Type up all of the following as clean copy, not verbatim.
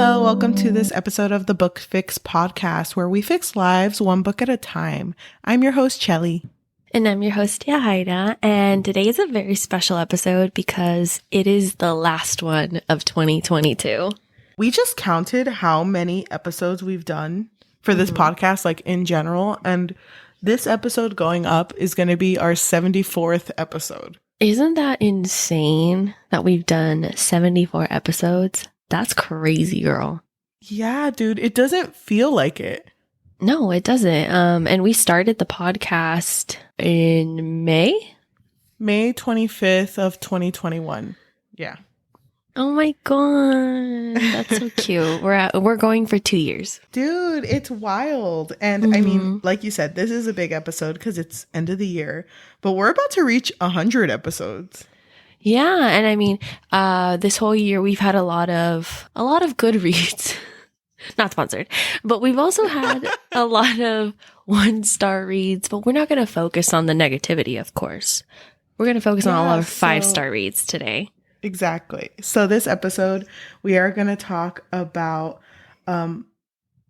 Hello, welcome to this episode of the Book Fix podcast where we fix lives one book at a time. I'm your host, Cheli. And I'm your host, Yajaira, and today is a very special episode because it is the last one of 2022. We just counted how many episodes we've done for this podcast, like in general, and this episode going up is going to be our 74th episode. Isn't that insane that we've done 74 episodes? That's crazy, girl. Yeah, dude, it doesn't feel like it. No, it doesn't. And we started the podcast in May 25th of 2021. Yeah. Oh my god, that's so cute. We're going for 2 years. Dude, it's wild. And I mean, like you said, this is a big episode because it's end of the year, but we're about to reach 100 episodes. Yeah, and I mean, this whole year we've had a lot of good reads. Not sponsored, but we've also had a lot of 1-star reads, but we're not going to focus on the negativity, of course. We're going to focus on all our 5-star reads today. Exactly. So this episode, we are going to talk about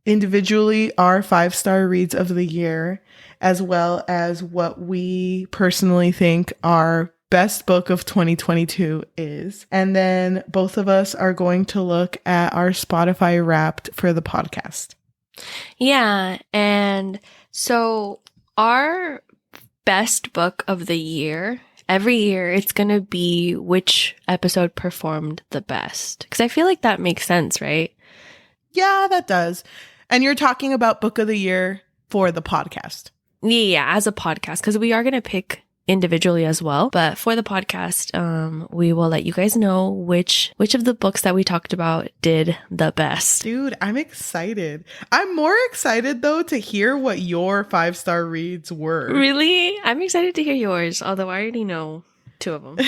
individually our 5-star reads of the year, as well as what we personally think our best book of 2022 is. And then both of us are going to look at our Spotify Wrapped for the podcast. Yeah. And so our best book of the year, every year it's going to be which episode performed the best. Because I feel like that makes sense, right? Yeah, that does. And you're talking about book of the year for the podcast. Yeah, as a podcast, because we are going to pick individually as well, but for the podcast, we will let you guys know which of the books that we talked about did the best. Dude, I'm excited. I'm more excited though to hear what your 5-star reads were. Really? I'm excited to hear yours, although I already know 2 of them.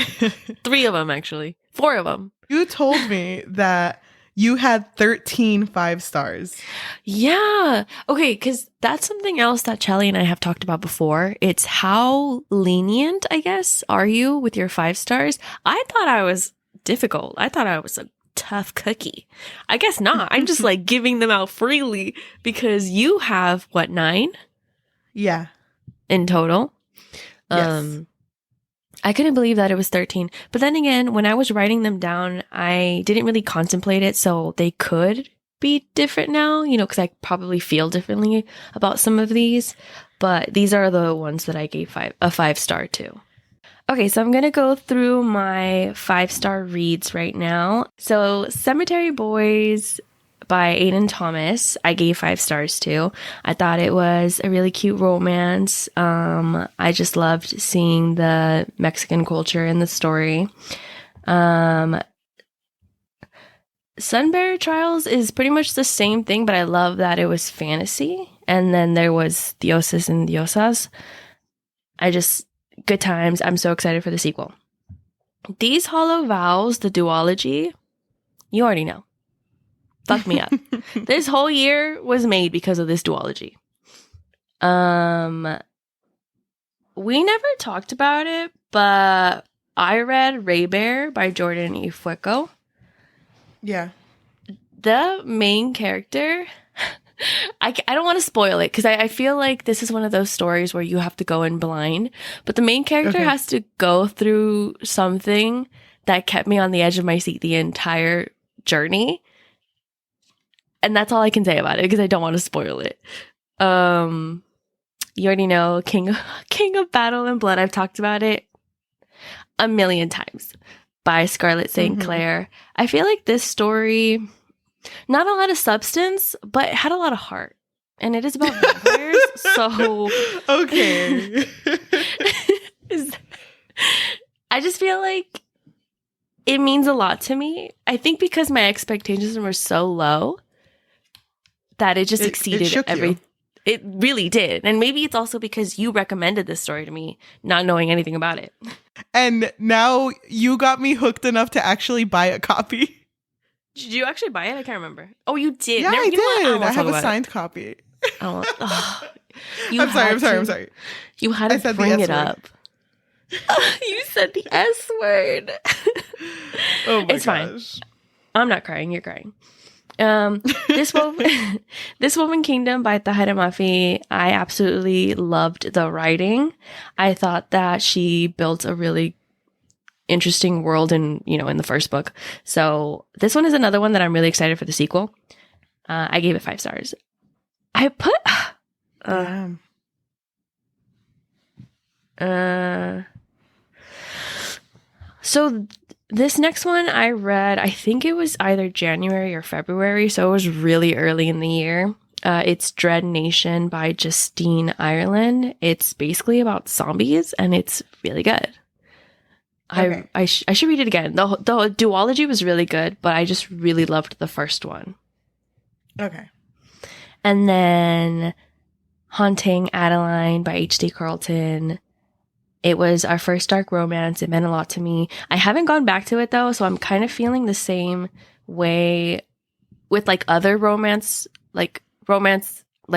3 of them, actually. 4 of them. You told me that you had 13 5-stars. Yeah. Okay, because that's something else that Cheli and I have talked about before. It's how lenient, I guess, are you with your 5 stars? I thought I was difficult. I thought I was a tough cookie. I guess not. I'm just like giving them out freely because you have, what, 9? Yeah. In total? Yes. I couldn't believe that it was 13. But then again, when I was writing them down, I didn't really contemplate it. So they could be different now, because I probably feel differently about some of these. But these are the ones that I gave a 5-star to. Okay, so I'm going to go through my 5-star reads right now. So Cemetery Boys by Aiden Thomas, I gave 5 stars to. I thought it was a really cute romance. I just loved seeing the Mexican culture in the story. Sunbear Trials is pretty much the same thing, but I love that it was fantasy. And then there was Dioses and Diosas. Good times. I'm so excited for the sequel. These Hollow Vows, the duology, you already know. Fuck me up. This whole year was made because of this duology. We never talked about it, but I read Ray Bear by Jordan E. Fueco. Yeah. The main character, I don't want to spoil it because I feel like this is one of those stories where you have to go in blind, but the main character has to go through something that kept me on the edge of my seat the entire journey. And that's all I can say about it because I don't want to spoil it. You already know King of Battle and Blood. I've talked about it a million times by Scarlett St. Clair. I feel like this story, not a lot of substance, but it had a lot of heart. And it is about vampires, so... Okay. I just feel like it means a lot to me. I think because my expectations were so low that it just exceeded everything. It really did. And maybe it's also because you recommended this story to me, not knowing anything about it. And now you got me hooked enough to actually buy a copy. Did you actually buy it? I can't remember. Oh, you did? Yeah, I did. I have a signed copy. I'm sorry. You had to bring it up. You said the S word. Oh my gosh. It's fine. I'm not crying. You're crying. This woman, this Woman Kingdom by Yajaira Mafi, I absolutely loved the writing. I thought that she built a really interesting world in the first book. So this one is another one that I'm really excited for the sequel. I gave it 5 stars. I put so this next one I read, I think it was either January or February, so it was really early in the year. It's Dread Nation by Justine Ireland. It's basically about zombies, and it's really good. Okay. I should read it again. The duology was really good, but I just really loved the first one. Okay. And then Haunting Adeline by H.D. Carlton. It was our first dark romance. It meant a lot to me. I haven't gone back to it though, so I'm kind of feeling the same way with like other romance like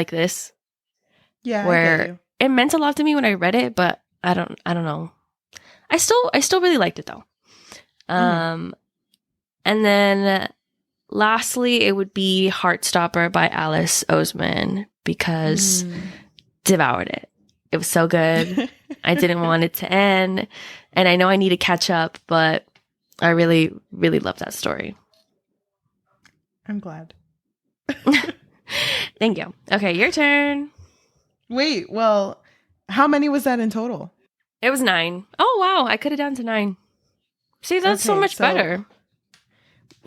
this. Yeah, where it meant a lot to me when I read it, but I don't know. I still really liked it though. And then lastly, it would be Heartstopper by Alice Oseman because devoured it. It was so good. I didn't want it to end. And I know I need to catch up, but I really, really love that story. I'm glad. Thank you. Okay, your turn. Wait, well, how many was that in total? It was 9. Oh, wow. I cut it down to 9. See, that's so much better.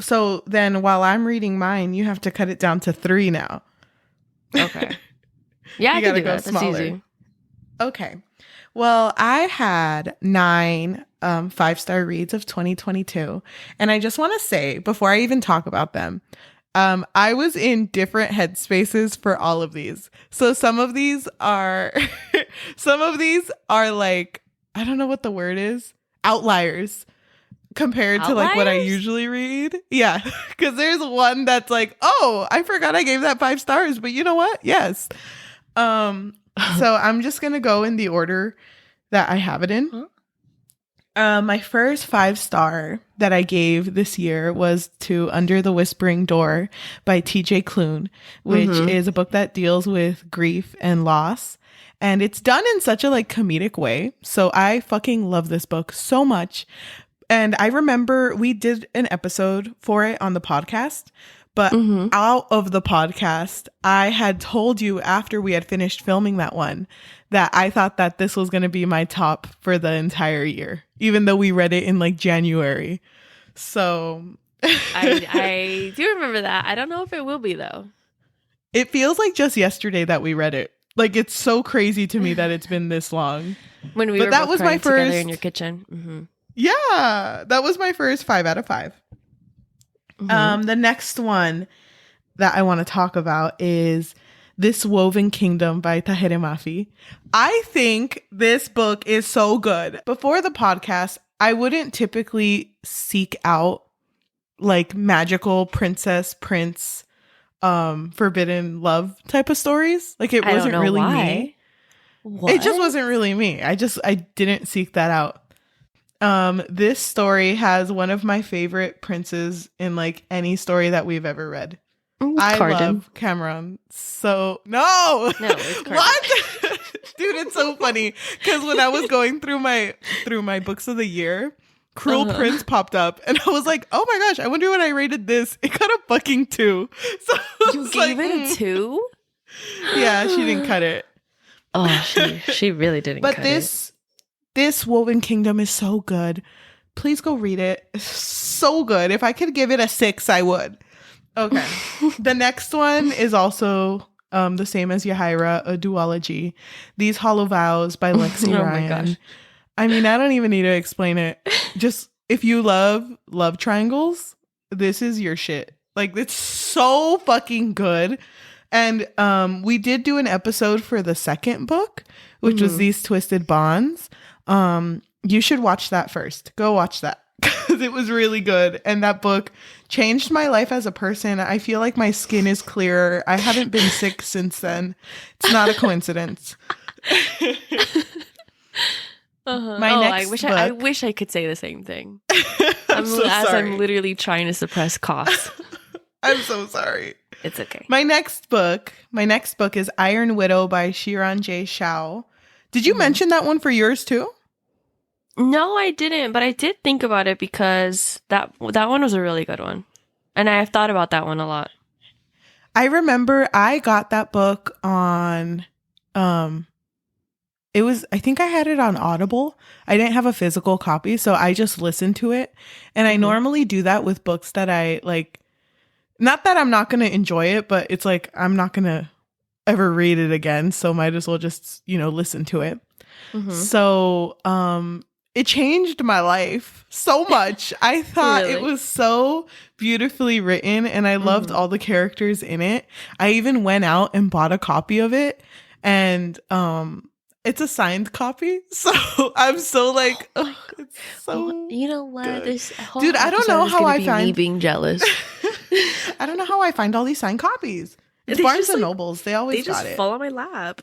So then while I'm reading mine, you have to cut it down to 3 now. Okay. Yeah, I can do that. That's easy. Okay. Well, I had 9 5-star reads of 2022. And I just want to say, before I even talk about them, I was in different headspaces for all of these. So some of these are like, I don't know what the word is, outliers compared to like what I usually read. Yeah. Because there's one that's like, oh, I forgot I gave that 5 stars, but you know what? Yes. So I'm just going to go in the order that I have it in. My first 5-star that I gave this year was to Under the Whispering Door by TJ Klune, which is a book that deals with grief and loss. And it's done in such a like comedic way. So I fucking love this book so much. And I remember we did an episode for it on the podcast. But out of the podcast, I had told you after we had finished filming that one that I thought that this was going to be my top for the entire year, even though we read it in like January. So I do remember that. I don't know if it will be though. It feels like just yesterday that we read it. Like it's so crazy to me that it's been this long. When we were that was my first together in your kitchen. Yeah, that was my first 5 out of 5. The next one that I want to talk about is This Woven Kingdom by Yajaira Mafi. I think this book is so good. Before the podcast, I wouldn't typically seek out like magical princess, prince, forbidden love type of stories. Like it wasn't really me. What? It just wasn't really me. I didn't seek that out. This story has one of my favorite princes in like any story that we've ever read. I love Cameron. So no, it's what? Dude, it's so funny because when I was going through my books of the year, Cruel Prince popped up, and I was like, "Oh my gosh, I wonder when I rated this. It got a fucking 2." So you gave it a 2? Yeah, she didn't cut it. Oh, she really didn't. But cut this Woven Kingdom is so good. Please go read it. It's so good. If I could give it a 6, I would. Okay. The next one is also the same as Yajaira, a duology. These Hollow Vows by Lexi Ryan. My gosh. I mean, I don't even need to explain it. Just if you love triangles, this is your shit. Like it's so fucking good. And we did do an episode for the second book, which was These Twisted Bonds. You should watch that first. Go watch that because it was really good. And that book changed my life as a person. I feel like my skin is clearer. I haven't been sick since then. It's not a coincidence. I wish I could say the same thing. I'm literally trying to suppress coughs. I'm so sorry. It's okay. My next book is Iron Widow by Shiran J. Shao. Did you mention that one for yours too? No, I didn't, but I did think about it because that one was a really good one. And I've thought about that one a lot. I remember I got that book on I think I had it on Audible. I didn't have a physical copy, so I just listened to it. And I normally do that with books that I like. Not that I'm not going to enjoy it, but it's like I'm not going to ever read it again, so might as well just, listen to it. So, it changed my life so much. I thought it was so beautifully written and I loved all the characters in it. I even went out and bought a copy of it, and it's a signed copy. So I'm so like, it's so you know what? This whole dude, I don't know how I find me being jealous. I don't know how I find all these signed copies. It's Barnes and Nobles. They always got it. They just fall on my lap.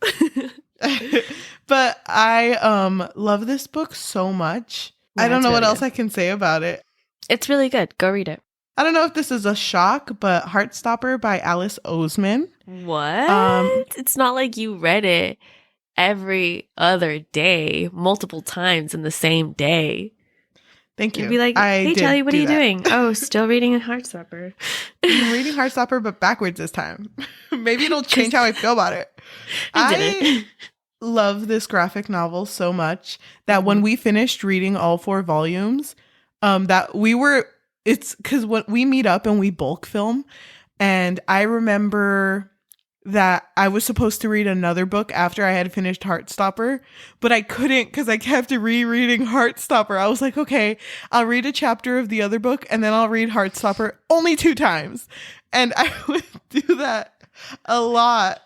But I love this book so much. Yeah, I don't know what else I can say about it. It's really good. Go read it. I don't know if this is a shock, but Heartstopper by Alice Oseman. What? It's not like you read it every other day, multiple times in the same day. Thank you. You'd be like, hey, Cheli, what are you doing? Oh, still reading Heartstopper. I'm reading Heartstopper, but backwards this time. Maybe it'll change how I feel about it. I love this graphic novel so much that when we finished reading all 4 volumes, it's because when we meet up and we bulk film, and I remember that I was supposed to read another book after I had finished Heartstopper, but I couldn't because I kept rereading Heartstopper. I was like, okay, I'll read a chapter of the other book and then I'll read Heartstopper only 2 times. And I would do that a lot.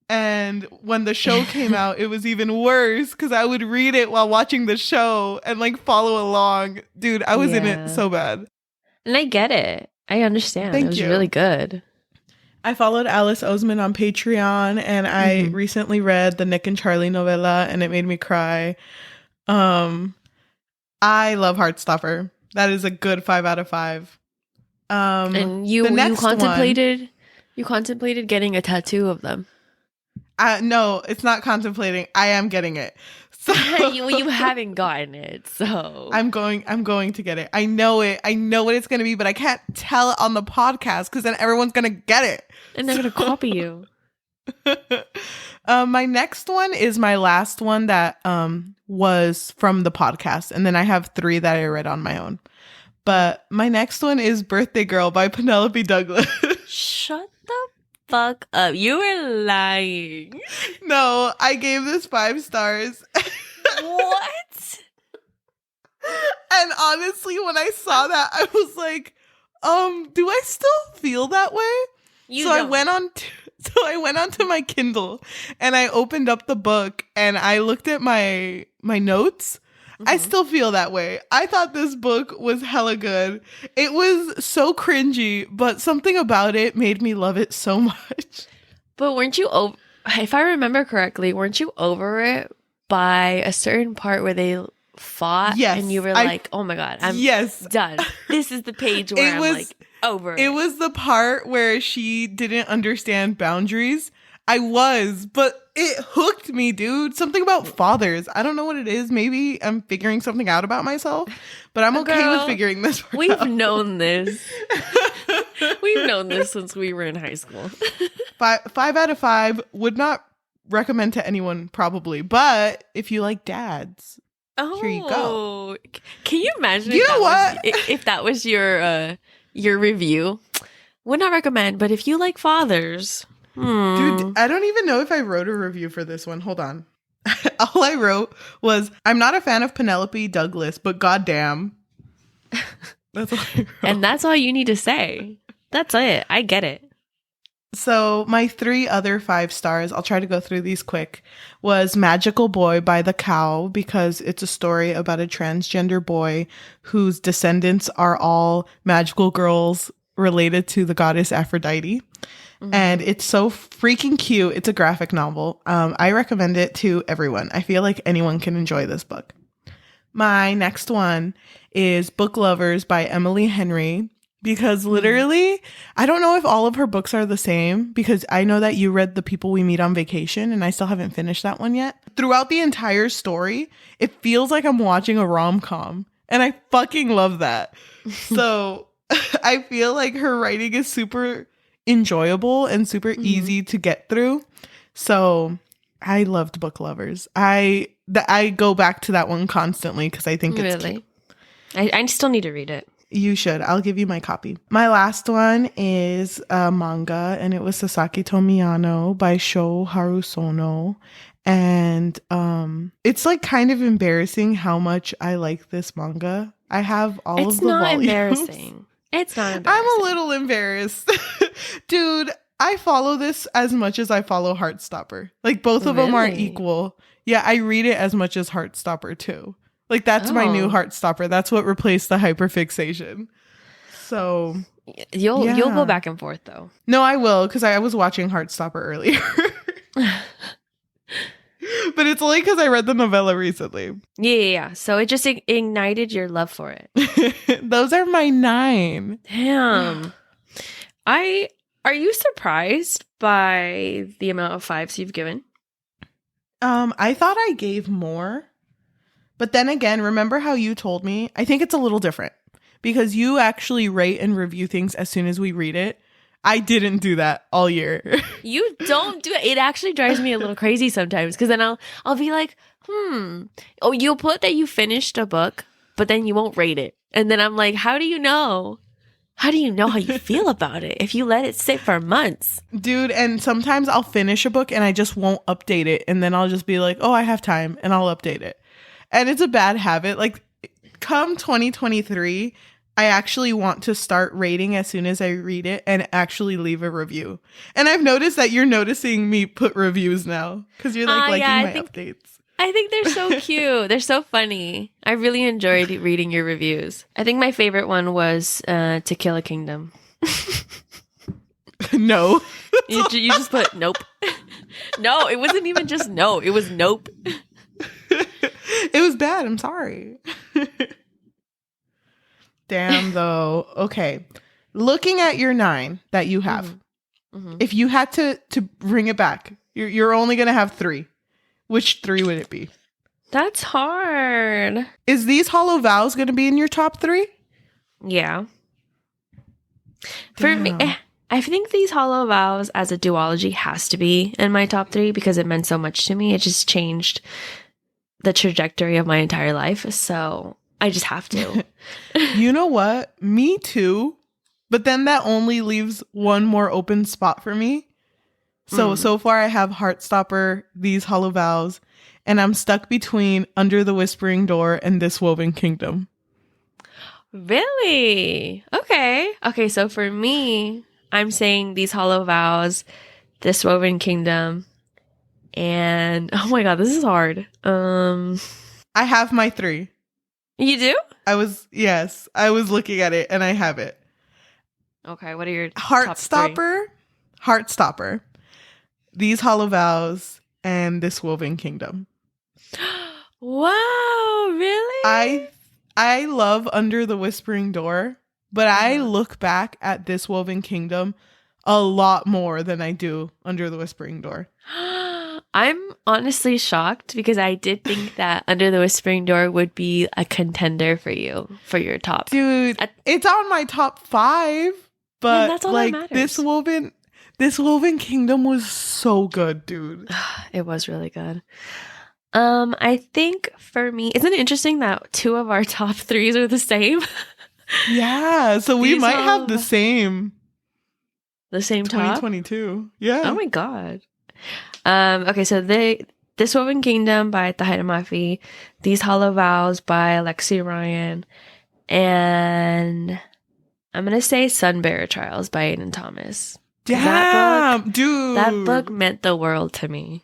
And when the show came out, it was even worse because I would read it while watching the show and like follow along. Dude, I was in it so bad. And I get it. I understand. It was really good. I followed Alice Oseman on Patreon, and I recently read the Nick and Charlie novella, and it made me cry. I love Heartstopper. That is a good 5 out of 5. And you contemplated getting a tattoo of them. No, it's not contemplating. I am getting it. So you haven't gotten it, so I'm going to get it. I know it. I know what it's going to be, but I can't tell it on the podcast because then everyone's going to get it. And they're going to copy you. My next one is my last one that was from the podcast. And then I have 3 that I read on my own. But my next one is Birthday Girl by Penelope Douglas. Shut the fuck up. You were lying. No, I gave this 5 stars. What? And honestly, when I saw that, I was like, do I still feel that way? I went onto my Kindle and I opened up the book and I looked at my notes. I still feel that way. I thought this book was hella good. It was so cringy, but something about it made me love it so much. But weren't you if I remember correctly, weren't you over it by a certain part where they fought? Yes. And you were like, oh my God, I'm done. This is the page where I'm like over it. It was the part where she didn't understand boundaries. I was, but it hooked me, dude. Something about fathers. I don't know what it is. Maybe I'm figuring something out about myself, but I'm okay with figuring this out. We've known this. We've known this since we were in high school. 5 out of 5. Would not recommend to anyone, probably. But if you like dads, here you go. Can you imagine if that was your review? Would not recommend, but if you like fathers... Dude, I don't even know if I wrote a review for this one. Hold on. All I wrote was, I'm not a fan of Penelope Douglas, but goddamn. That's all I wrote. And that's all you need to say. That's it. I get it. So my 3 other 5 stars, I'll try to go through these quick, was Magical Boy by The Cow, because it's a story about a transgender boy whose descendants are all magical girls related to the goddess Aphrodite. And it's so freaking cute. It's a graphic novel. I recommend it to everyone. I feel like anyone can enjoy this book. My next one is Book Lovers by Emily Henry, because literally, I don't know if all of her books are the same, because I know that you read The People We Meet on Vacation and I still haven't finished that one yet. Throughout the entire story, it feels like I'm watching a rom-com, and I fucking love that. So I feel like her writing is super enjoyable and super easy to get through. So I loved Book Lovers. I go back to that one constantly because I think it's cute. I still need to read it. You should. I'll give you my copy. My last one is a manga, and it was Sasaki Tomiyano by Sho Harusono. And it's like kind of embarrassing how much I like this manga. I have all of the volumes. Embarrassing. It's not embarrassing. I'm a little embarrassed. Dude, I follow this as much as I follow Heartstopper. Like, both of them are equal. Yeah, I read it as much as Heartstopper too. Like, that's my new Heartstopper. That's what replaced the hyperfixation. So you'll go back and forth though. No, I will, because I was watching Heartstopper earlier. But it's only because I read the novella recently. Yeah. So it just ignited your love for it. Those are my 9. Damn. Are you surprised by the amount of 5s you've given? I thought I gave more. But then again, remember how you told me? I think it's a little different because you actually rate and review things as soon as we read it. I didn't do that all year. You don't do it. It actually drives me a little crazy sometimes because then I'll be like, Oh, you'll put that you finished a book, but then you won't rate it. And then I'm like, how do you know? How do you know how you feel about it if you let it sit for months? Dude, and sometimes I'll finish a book and I just won't update it. And then I'll just be like, oh, I have time, and I'll update it. And it's a bad habit. Like, come 2023, I actually want to start rating as soon as I read it and actually leave a review. And I've noticed that you're noticing me put reviews now because you're like liking my updates. I think they're so cute. They're so funny. I really enjoyed reading your reviews. I think my favorite one was To Kill a Kingdom. No. You just put nope. No, it wasn't even just no. It was nope. It was bad. I'm sorry. Damn, though. Okay. Looking at your 9 that you have, if you had to bring it back, you're only going to have 3. Which 3 would it be? That's hard. Is These Hollow Vows going to be in your top 3? Yeah. For me, I think These Hollow Vows as a duology has to be in my top 3 because it meant so much to me. It just changed the trajectory of my entire life. So I just have to. You know what? Me too. But then that only leaves one more open spot for me. So far I have Heartstopper, These Hollow Vows, and I'm stuck between Under the Whispering Door and This Woven Kingdom. Really? Okay, so for me, I'm saying These Hollow Vows, This Woven Kingdom, and oh my god, this is hard. I have my 3. You do? I was looking at it and I have it. Okay, what are your Heartstopper, Heartstopper, These Hollow Vows, and This Woven Kingdom. Wow, really? I love Under the Whispering Door, but I look back at This Woven Kingdom a lot more than I do Under the Whispering Door. I'm honestly shocked because I did think that Under the Whispering Door would be a contender for you for your top. Dude, it's on my top 5, but that's all like that matters. This Woven Kingdom was so good, dude. It was really good. I think for me, isn't it interesting that 2 of our top 3s are the same? Yeah, so we might have the same top 2022. Yeah. Oh my god. Okay, so This Woven Kingdom by Tahira Mafi, These Hollow Vows by Alexi Ryan, and I'm gonna say Sunbearer Trials by Aiden Thomas. Damn, dude. That book meant the world to me.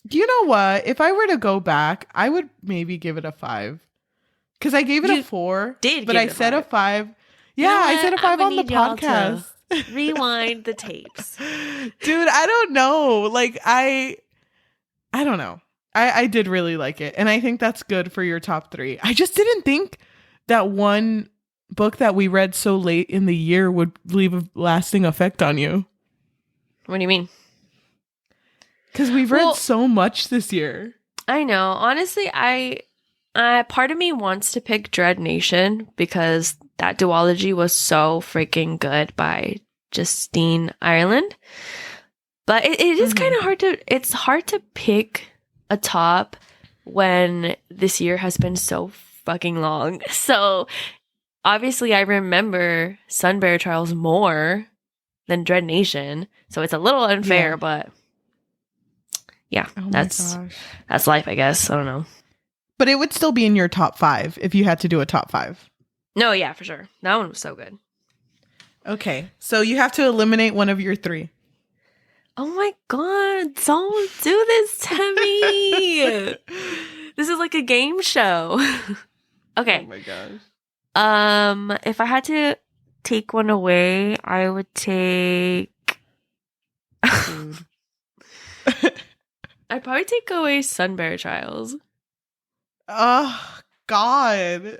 You know what? If I were to go back, I would maybe give it a 5. Because I gave it a 4. But I said a 5. Yeah, I said a 5 on the podcast. Rewind the tapes. Dude, I don't know. Like, I don't know. I did really like it. And I think that's good for your top 3. I just didn't think that one book that we read so late in the year would leave a lasting effect on you? What do you mean? Because we've read so much this year. I know. Honestly, I part of me wants to pick Dread Nation because that duology was so freaking good by Justine Ireland. But it is kind of it's hard to pick a top when this year has been so fucking long. So obviously I remember Sunbear Trials more than Dread Nation. So it's a little unfair, but yeah, that's life, I guess. I don't know. But it would still be in your top 5 if you had to do a top 5. No, yeah, for sure. That one was so good. Okay, so you have to eliminate one of your 3. Oh my god, don't do this to me. This is like a game show. Okay. Oh my gosh. If I had to take one away, I would take I'd probably take away Sunbear Trials. Oh god.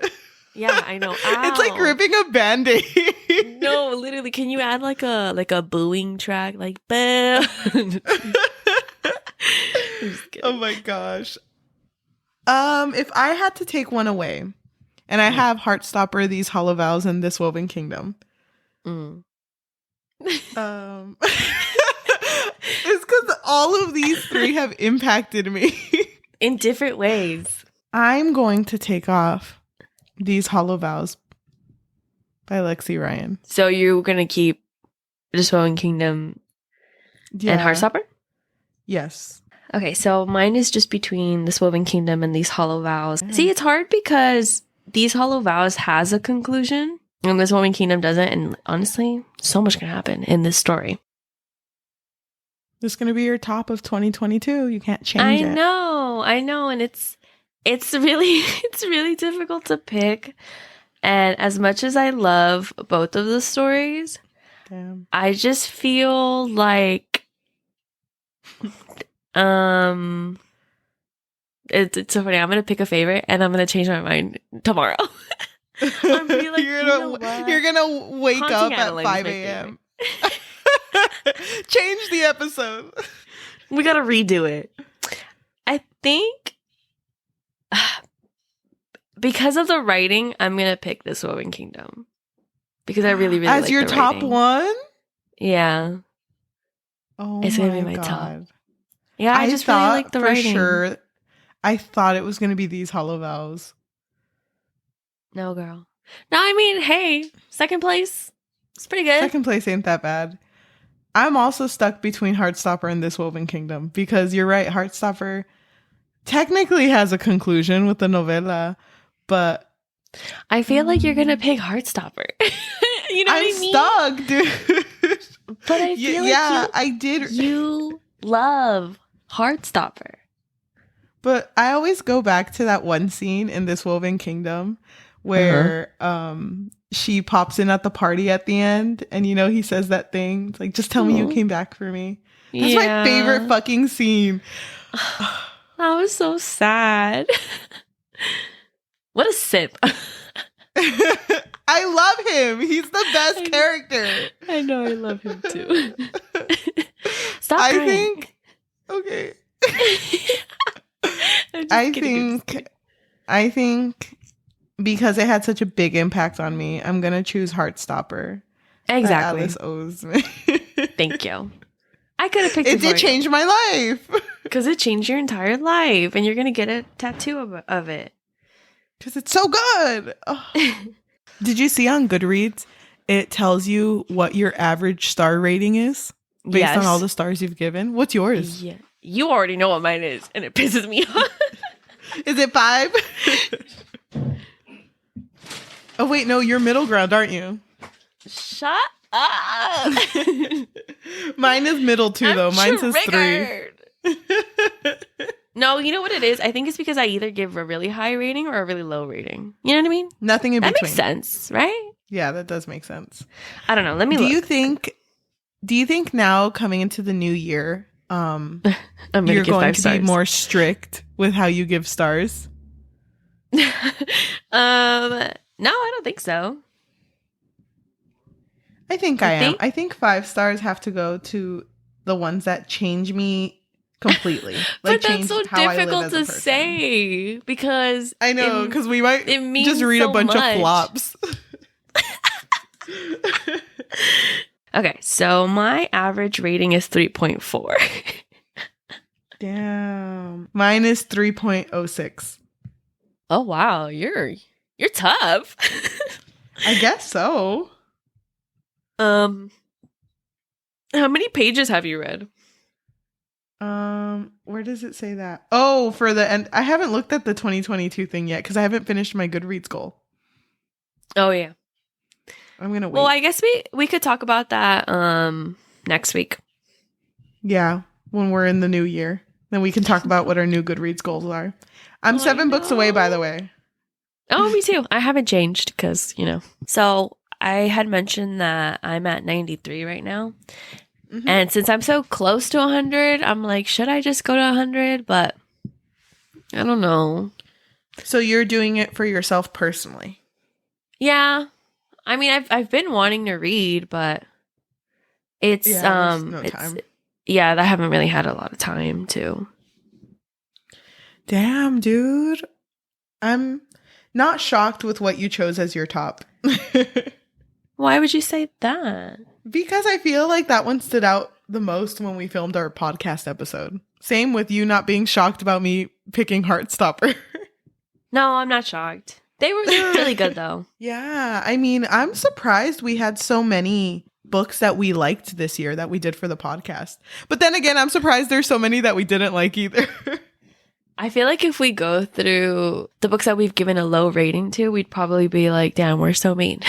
Yeah, I know. Ow. It's like ripping a Band-Aid. No, literally. Can you add like a booing track? Like, bam. Oh my gosh. If I had to take one away, and I have Heartstopper, These Hollow Vows, and This Woven Kingdom. It's because all of these 3 have impacted me. In different ways. I'm going to take off These Hollow Vows by Lexi Ryan. So you're going to keep This Woven Kingdom and Heartstopper? Yes. Okay, so mine is just between This Woven Kingdom and These Hollow Vows. See, it's hard because These Hollow Vows has a conclusion and This Woven Kingdom doesn't. And honestly, so much can happen in this story. This is going to be your top of 2022. You can't change it. I know. And it's really difficult to pick. And as much as I love both of the stories, damn, I just feel like it's so funny. I'm gonna pick a favorite and I'm gonna change my mind tomorrow. I'm gonna be like, you're gonna wake up at 5 a.m. Change the episode. We gotta redo it. I think because of the writing, I'm gonna pick This Woven Kingdom because I really as like your the top writing. One. Yeah. Oh, it's gonna be my top. Yeah, I just really like the writing. Sure, I thought it was gonna be These Hollow Vows. No, girl. No, I mean, hey, second place. It's pretty good. Second place ain't that bad. I'm also stuck between Heartstopper and This Woven Kingdom because you're right. Heartstopper technically has a conclusion with the novella, but I feel like you're gonna pick Heartstopper. You know what I mean? I'm stuck, dude. But I feel like I did. You love Heartstopper. But I always go back to that one scene in This Woven Kingdom where she pops in at the party at the end and he says that thing. It's like, just tell me you came back for me. That's my favorite fucking scene. That was so sad. What a sip. I love him. He's the best character. I know, I love him too. Stop crying. Okay. I think because it had such a big impact on me, I'm gonna choose Heartstopper. Exactly. Alice owes me. Thank you. I could have picked it. It did change my life. Because it changed your entire life, and you're gonna get a tattoo of it. Because it's so good. Oh. Did you see on Goodreads? It tells you what your average star rating is based on all the stars you've given. What's yours? Yeah, you already know what mine is, and it pisses me off. Is it 5? Oh wait, no, you're middle ground, aren't you? Shut up. Mine is middle too, though. Mine says 3. No, you know what it is? I think it's because I either give a really high rating or a really low rating. You know what I mean? Nothing in between. That makes sense, right? Yeah, that does make sense. I don't know. Let me look. Do you think now coming into the new year, you're going to be more strict with how you give stars? No, I don't think so. I think I am. I think 5 stars have to go to the ones that change me completely. Like, but that's so difficult to say because I know, because we might just read a bunch of flops. Okay, so my average rating is 3.4. Damn. Mine is 3.06. Oh wow, you're tough. I guess so. How many pages have you read? Where does it say that? Oh, for the end. I haven't looked at the 2022 thing yet because I haven't finished my Goodreads goal. Oh yeah. I'm gonna wait. Well, I guess we could talk about that next week. Yeah, when we're in the new year. Then we can talk about what our new Goodreads goals are. I'm 7 books away, by the way. Oh, me too. I haven't changed because, So I had mentioned that I'm at 93 right now. Mm-hmm. And since I'm so close to 100, I'm like, should I just go to 100? But I don't know. So you're doing it for yourself personally? Yeah. I mean, I've been wanting to read, but it's no time. Yeah, I haven't really had a lot of time to. Damn, dude. I'm not shocked with what you chose as your top. Why would you say that? Because I feel like that one stood out the most when we filmed our podcast episode. Same with you not being shocked about me picking Heartstopper. No, I'm not shocked. They were really good though. Yeah, I mean, I'm surprised we had so many books that we liked this year that we did for the podcast. But then again, I'm surprised there's so many that we didn't like either. I feel like if we go through the books that we've given a low rating to, we'd probably be like, damn, we're so mean.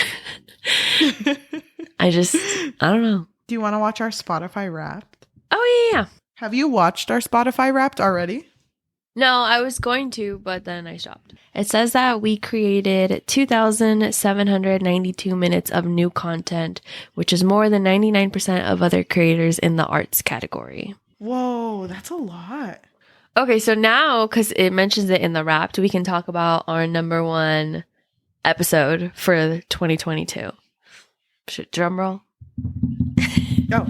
I don't know. Do you want to watch our Spotify Wrapped? Oh, yeah. Have you watched our Spotify Wrapped already? No, I was going to, but then I stopped. It says that we created 2,792 minutes of new content, which is more than 99% of other creators in the arts category. Whoa, that's a lot. Okay, so now, because it mentions it in the Wrapped, we can talk about our number 1 episode for 2022. Drum roll. Oh.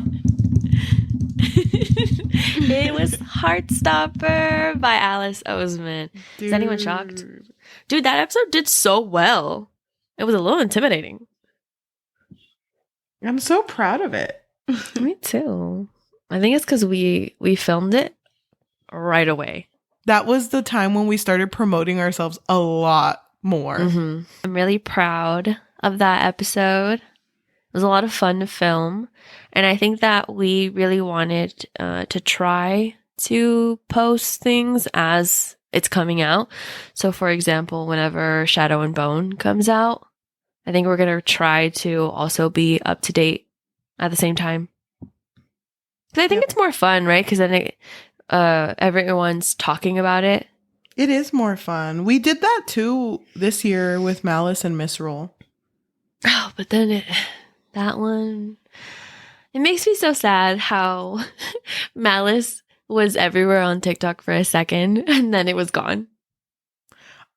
It was Heartstopper by Alice Oseman. Dude. Is anyone shocked? Dude, that episode did so well. It was a little intimidating. I'm so proud of it. Me too. I think it's because we filmed it right away. That was the time when we started promoting ourselves a lot more. Mm-hmm. I'm really proud of that episode. It was a lot of fun to film. And I think that we really wanted to try to post things as it's coming out. So, for example, whenever Shadow and Bone comes out, I think we're going to try to also be up to date at the same time. Because I think it's more fun, right? Because then everyone's talking about it. It is more fun. We did that too this year with Malice and Misrule. Oh, but then that one, it makes me so sad how Malice was everywhere on TikTok for a second and then it was gone.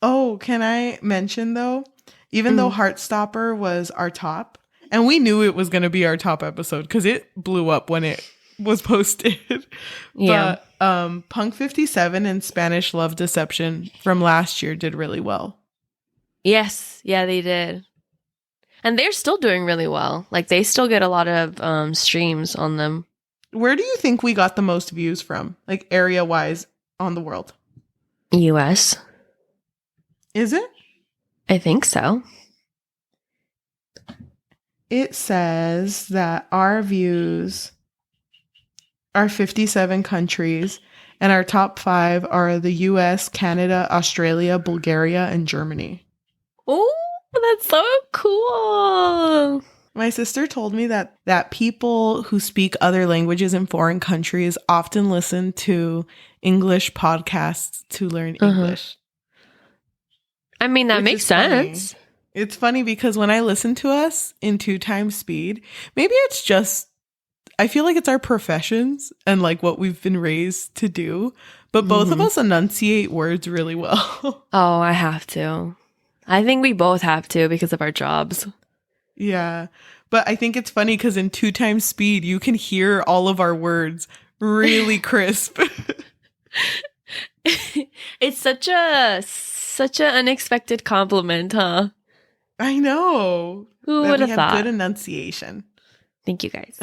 Oh, can I mention though, even though Heartstopper was our top, and we knew it was going to be our top episode because it blew up when it was posted. Yeah. But Punk 57 and Spanish Love Deception from last year did really well. Yes. Yeah, they did. And they're still doing really well. Like, they still get a lot of streams on them. Where do you think we got the most views from? Like, area-wise on the world? US. Is it? I think so. It says that our views are 57 countries, and our top 5 are the US, Canada, Australia, Bulgaria, and Germany. Oh, that's so cool. My sister told me that people who speak other languages in foreign countries often listen to English podcasts to learn English. I mean, that makes sense. Funny. It's funny because when I listen to us in 2 times speed, maybe it's just, I feel like it's our professions and like what we've been raised to do, but both of us enunciate words really well. Oh, I have to. I think we both have to because of our jobs. Yeah. But I think it's funny because in 2 times speed, you can hear all of our words really crisp. It's such an unexpected compliment, huh? I know. Who That would we have have thought? good enunciation. Thank you guys.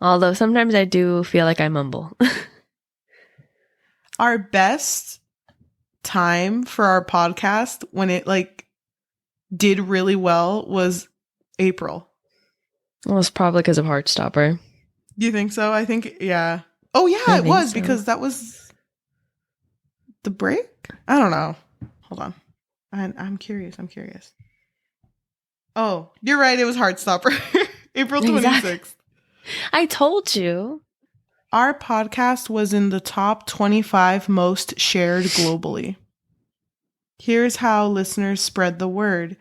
Although sometimes I do feel like I mumble. Our best time for our podcast when it like did really well was April. Well, it's probably because of Heartstopper. Do you think so? I think, yeah. Oh, yeah, I it think was so. because that was the break? I don't know. Hold on. I'm curious. Oh, you're right. It was Heartstopper. April 26th. Exactly. I told you. Our podcast was in the top 25 most shared globally. Here's how listeners spread the word.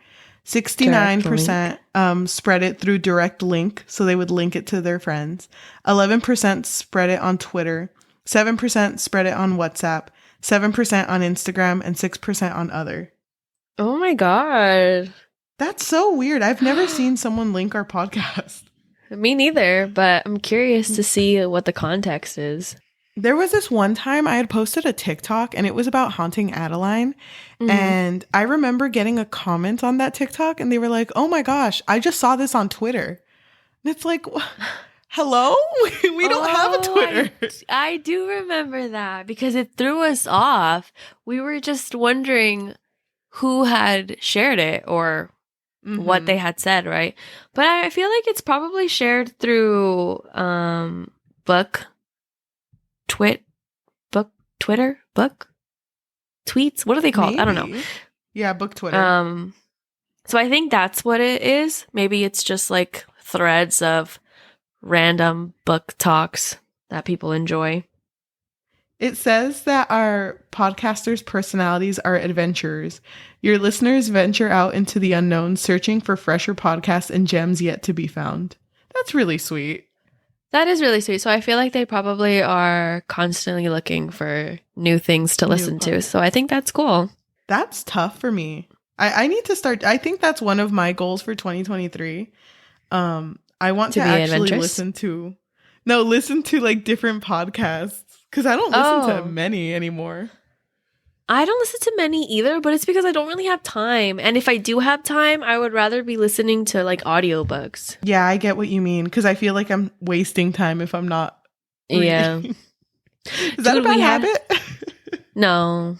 69% spread it through direct link, so they would link it to their friends. 11% spread it on Twitter. 7% spread it on WhatsApp. 7% on Instagram, and 6% on other. Oh my god. That's so weird. I've never seen someone link our podcast. Me neither, but I'm curious to see what the context is. There was this one time I had posted a TikTok and it was about haunting Adeline. Mhm. And I remember getting a comment on that TikTok and they were like, oh my gosh, I just saw this on Twitter. And it's like, hello? We don't have a Twitter. I do remember that because it threw us off. We were just wondering who had shared it or what they had said, right? But I feel like it's probably shared through Twitter, tweets. What are they called? Maybe. I don't know. Yeah, book Twitter. So I think that's what it is. Maybe it's just like threads of random book talks that people enjoy. It says that our podcasters' personalities are adventurers. Your listeners venture out into the unknown, searching for fresher podcasts and gems yet to be found. That's really sweet. That is really sweet. So I feel like they probably are constantly looking for new things to listen to. So I think that's cool. That's tough for me. I need to start. I think that's one of my goals for 2023. I want to actually listen to like different podcasts because I don't listen to many anymore. I don't listen to many either, but it's because I don't really have time. And if I do have time, I would rather be listening to like audiobooks. Yeah, I get what you mean because I feel like I'm wasting time if I'm not reading. Yeah. Is that a bad habit? No,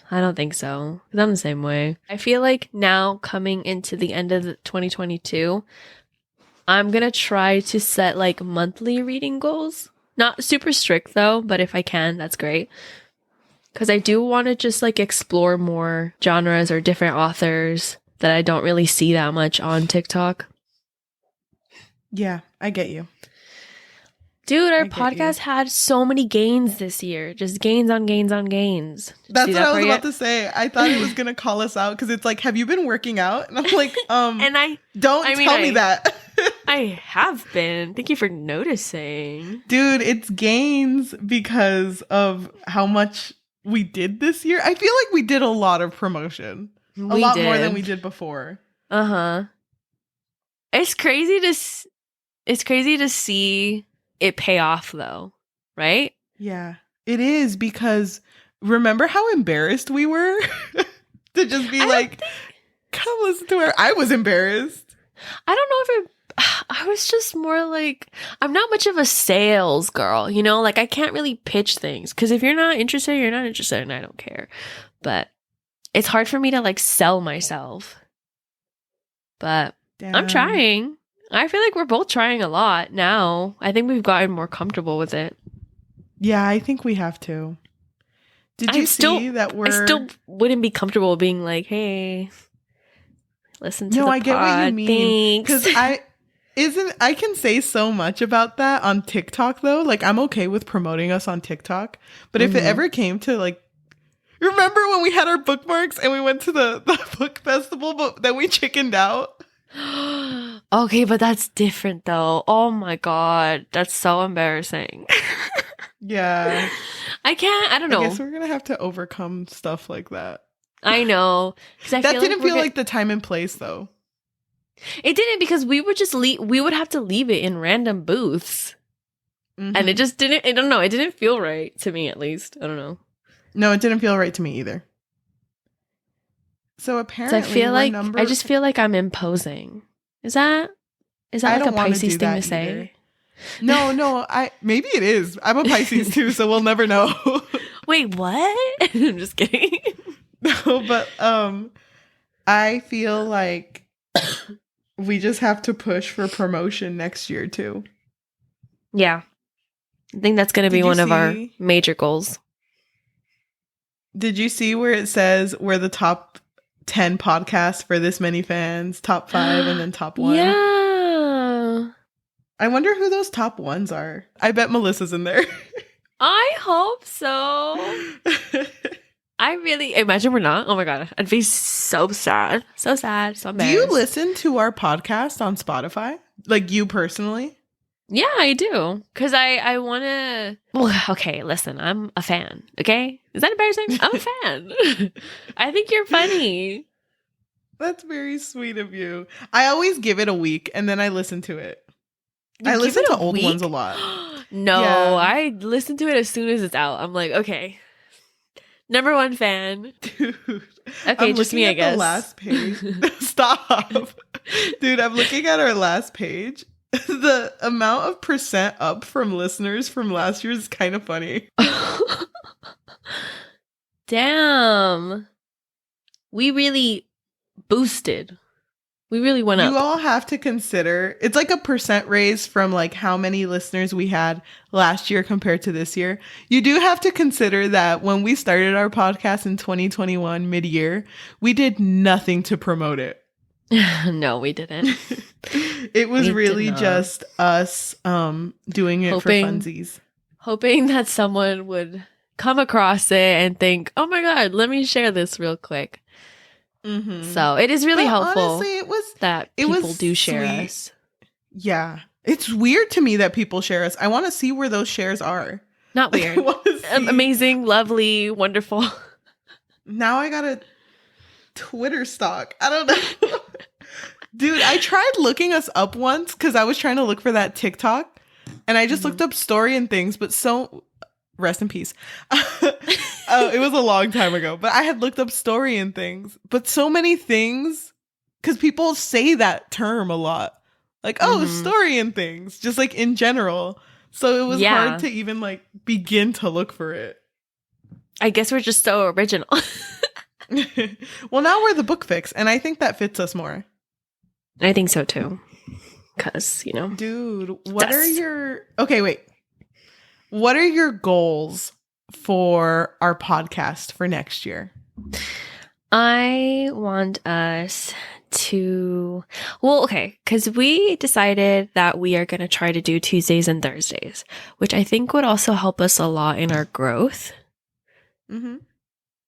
I don't think so. 'Cause I'm the same way. I feel like now coming into the end of 2022, I'm going to try to set like monthly reading goals. Not super strict though, but if I can, that's great. Because I do want to just like explore more genres or different authors that I don't really see that much on TikTok. Yeah, I get you. Dude, our podcast had so many gains this year. Just gains on gains on gains. That's what I was about to say. I thought it was going to call us out because it's like, have you been working out? And I'm like, and don't tell me that. I have been. Thank you for noticing. Dude, it's gains because of how much we did this year. I feel like we did a lot of promotion. A lot more than we did before. Uh-huh. It's crazy to see it pay off though, right? Yeah. It is because remember how embarrassed we were to just be like, come listen to her. I was embarrassed. I don't know if I was just more like, I'm not much of a sales girl, you know? Like, I can't really pitch things. Because if you're not interested, you're not interested, and I don't care. But it's hard for me to, like, sell myself. But I'm trying. I feel like we're both trying a lot now. I think we've gotten more comfortable with it. Yeah, I think we have to. Did you see that we're... I still wouldn't be comfortable being like, hey, listen to the pod. No, I get what you mean. Because I can say so much about that on TikTok though. Like I'm okay with promoting us on TikTok. But if it ever came to like, remember when we had our bookmarks and we went to the book festival, but then we chickened out? Okay, but that's different though. Oh my God. That's so embarrassing. Yeah. I don't know. I guess we're going to have to overcome stuff like that. I know. That didn't feel like the time and place though. It didn't, because we would just we would have to leave it in random booths. Mm-hmm. And it just didn't, I don't know, it didn't feel right to me, at least. I don't know. No, it didn't feel right to me either. So apparently, So I just feel like I'm imposing. Is that like a Pisces thing to say? No, maybe it is. I'm a Pisces too, so we'll never know. Wait, what? I'm just kidding. No, but I feel like we just have to push for promotion next year too. Yeah. I think that's going to be one of our major goals. Did you see where it says we're the top 10 podcasts for this many fans, top 5, and then top 1? Yeah. I wonder who those top ones are. I bet Melissa's in there. I hope so. I really imagine we're not. Oh my God. I'd be so sad. So sad. So embarrassed. Do you listen to our podcast on Spotify? Like you personally? Yeah, I do. Because I want to. Well, okay, listen, I'm a fan. Okay? Is that embarrassing? I'm a fan. I think you're funny. That's very sweet of you. I always give it a week and then I listen to it. I listen to old ones a lot. No, yeah. I listen to it as soon as it's out. I'm like, okay. Number 1 fan. Dude. Okay, I'm just me, I guess. The last page. Stop. Dude, I'm looking at our last page. The amount of percent up from listeners from last year is kind of funny. Damn. We really boosted. We really went up. You all have to consider, it's like a percent raise from like how many listeners we had last year compared to this year. You do have to consider that when we started our podcast in 2021 mid-year, we did nothing to promote it. No, we didn't. It was really just us doing it for funsies. Hoping that someone would come across it and think, oh my God, let me share this real quick. Mm-hmm. So it is really helpful. Honestly, people do share us. Yeah. It's weird to me that people share us. I want to see where those shares are. Not weird. Amazing, lovely, wonderful. Now I got a Twitter stalk. I don't know. Dude, I tried looking us up once because I was trying to look for that TikTok. And I just looked up story and things, but rest in peace. It was a long time ago, but I had looked up story and things, but so many things, because people say that term a lot, like, story and things, just like in general. So it was hard to even like begin to look for it. I guess we're just so original. Well, now we're the book fix, and I think that fits us more. I think so too. Because, Dude, what are your goals for our podcast for next year? I want us to, because we decided that we are going to try to do Tuesdays and Thursdays, which I think would also help us a lot in our growth. Mm-hmm.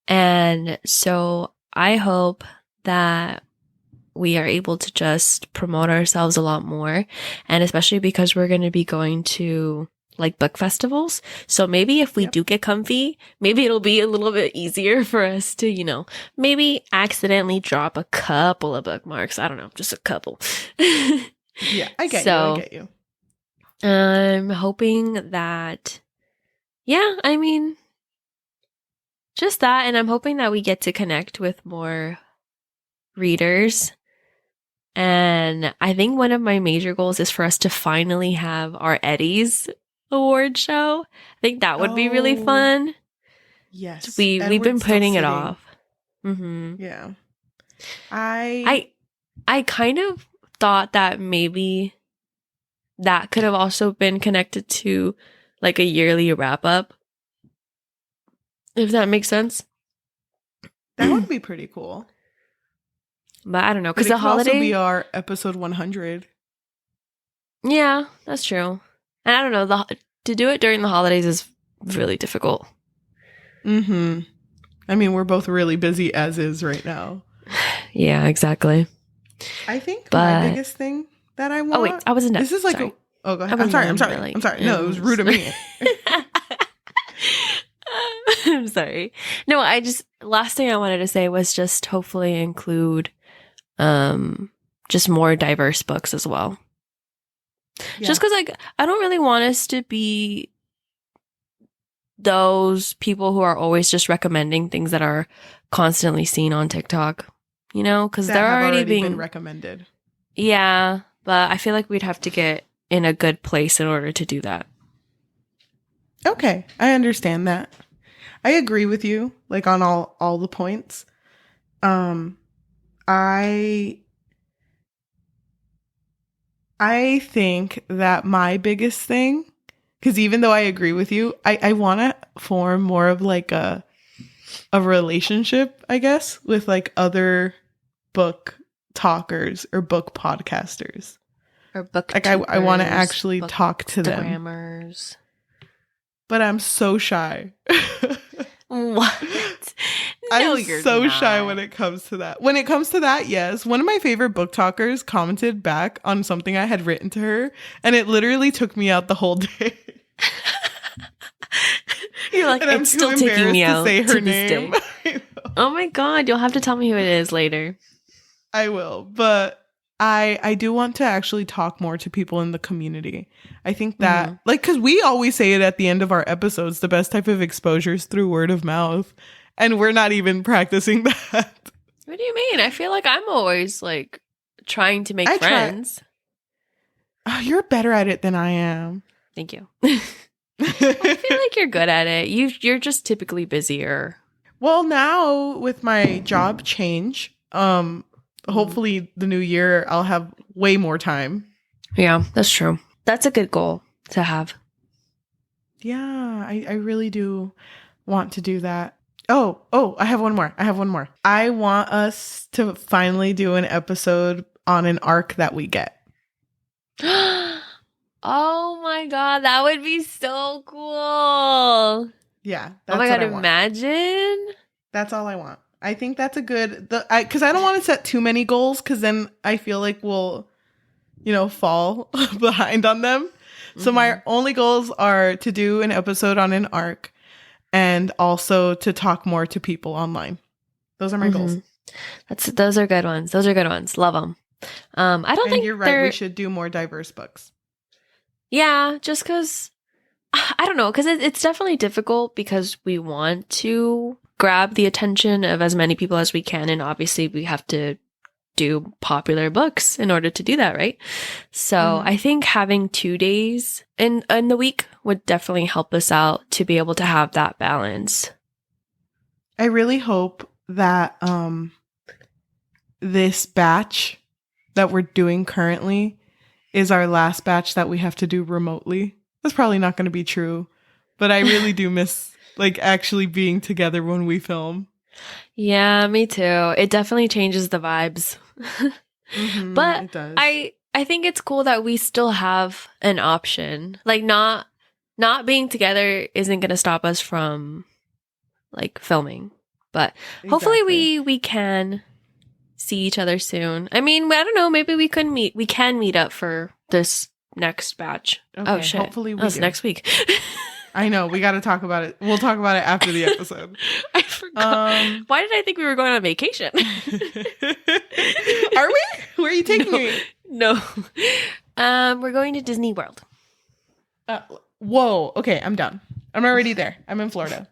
And so I hope that we are able to just promote ourselves a lot more. And especially because we're going to be going to like book festivals. So maybe if we do get comfy, maybe it'll be a little bit easier for us to, maybe accidentally drop a couple of bookmarks. I don't know, just a couple. Yeah, I get you. I'm hoping that, just that. And I'm hoping that we get to connect with more readers. And I think one of my major goals is for us to finally have our Eddies award show. I think that would be really fun. Yes. We've been putting it off. Mm-hmm. Yeah. I kind of thought that maybe that could have also been connected to like a yearly wrap up. If that makes sense. That would be pretty cool. But I don't know, because the holiday also be our episode 100. Yeah, that's true. And I don't know, to do it during the holidays is really difficult. Mm-hmm. I mean, we're both really busy as is right now. Yeah, exactly. I think my biggest thing that I want. Oh wait, I wasn't done. This is like, go ahead. I'm sorry. No, it was rude of me. I'm sorry. No, last thing I wanted to say was just hopefully include just more diverse books as well. Yeah. Just because I don't really want us to be those people who are always just recommending things that are constantly seen on TikTok, you know, because that they're have already been being recommended. Yeah, but I feel like we'd have to get in a good place in order to do that. Okay, I understand that. I agree with you, like on all the points. I think that my biggest thing, because even though I agree with you, I want to form more of like a relationship, I guess, with like other book talkers or book podcasters. Or book like I want to actually talk to them. Instagrammers. But I'm so shy. What? No, I'm you're so not. shy when it comes to that. When it comes to that, yes. One of my favorite book talkers commented back on something I had written to her, and it literally took me out the whole day. You're like, and I'm it's too still taking me embarrassed out to say her to this name. day. Oh my god, you'll have to tell me who it is later. I will, but I do want to actually talk more to people in the community. I think that, like, because we always say it at the end of our episodes, the best type of exposure is through word of mouth, and we're not even practicing that. What do you mean? I feel like I'm always like trying to make friends. Oh, you're better at it than I am. Thank you. I feel like you're good at it. You're just typically busier. Well, now with my job change, hopefully the new year I'll have way more time. Yeah, that's true. That's a good goal to have. Yeah, I really do want to do that. Oh, I have one more. I want us to finally do an episode on an arc that we get. Oh my god, that would be so cool. Yeah. Oh my god, imagine. That's all I want. I think that's a good, because I don't want to set too many goals, because then I feel like we'll, fall behind on them. So my only goals are to do an episode on an arc and also to talk more to people online. Those are my goals. Those are good ones. Love them. I don't think you're right. We should do more diverse books. Yeah, just because, I don't know, because it's definitely difficult because we want to grab the attention of as many people as we can. And obviously we have to do popular books in order to do that, right? So I think having 2 days in the week would definitely help us out to be able to have that balance. I really hope that this batch that we're doing currently is our last batch that we have to do remotely. That's probably not going to be true, but I really do miss like actually being together when we film. Yeah, me too. It definitely changes the vibes. But it does. I think it's cool that we still have an option. Like not being together isn't going to stop us from like filming. But hopefully we can see each other soon. I mean, I don't know, maybe we can meet up for this next batch. Okay, oh shit. Hopefully That's next week. I know, we got to talk about it. We'll talk about it after the episode. I forgot. Why did I think we were going on vacation? Are we? Where are you taking me? No. We're going to Disney World. Whoa. Okay, I'm done. I'm already there. I'm in Florida.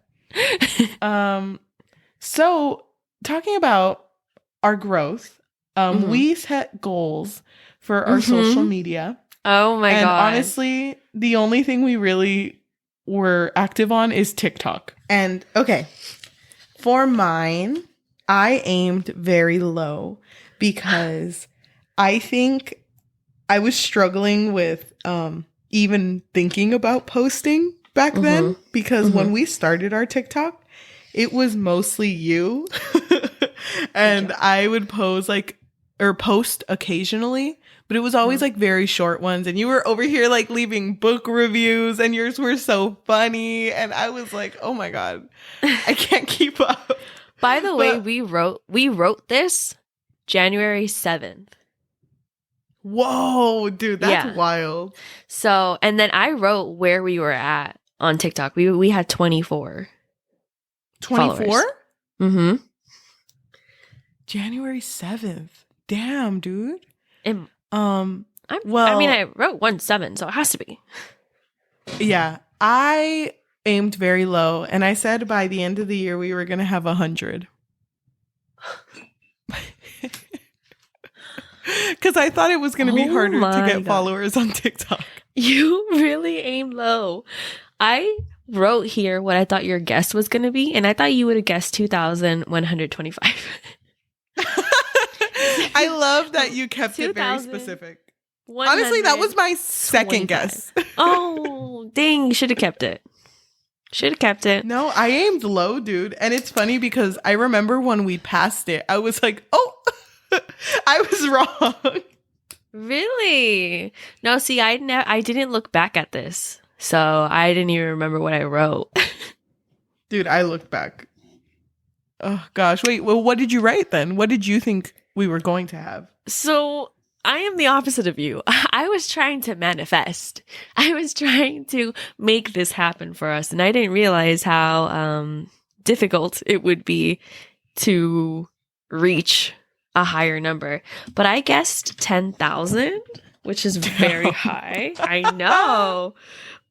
So talking about our growth, we set goals for our social media. Oh my god. Honestly, the only thing we really were active on is TikTok. And okay, for mine, I aimed very low because I think I was struggling with even thinking about posting back then, because when we started our TikTok, it was mostly you. And I would post occasionally, but it was always like very short ones. And you were over here like leaving book reviews and yours were so funny. And I was like, oh my God, I can't keep up. By the way, we wrote this January 7th. Whoa, dude, that's wild. So, and then I wrote where we were at on TikTok. We had 24. 24? Mm-hmm. January 7th. Damn, dude. Am- Um, I mean, well, I wrote 1.7, so it has to be. yeah, I aimed very low, and I said by the end of the year we were gonna have 100. Because I thought it was gonna be Oh harder to my get God. followers on TikTok. You really aim low. I wrote here what I thought your guess was going to be, and I thought you would have guessed 2,125. I love that you kept it very specific. Honestly, that was my second guess. Oh, dang. Should have kept it. Should have kept it. No, I aimed low, dude. And it's funny because I remember when we passed it, I was like, oh, I was wrong. Really? No, see, I didn't look back at this. So I didn't even remember what I wrote. Dude, I looked back. Oh, gosh. Wait, well, what did you write then? What did you think we were going to have? So I am the opposite of you. I was trying to manifest. I was trying to make this happen for us. And I didn't realize how difficult it would be to reach a higher number. But I guessed 10,000, which is very high. I know.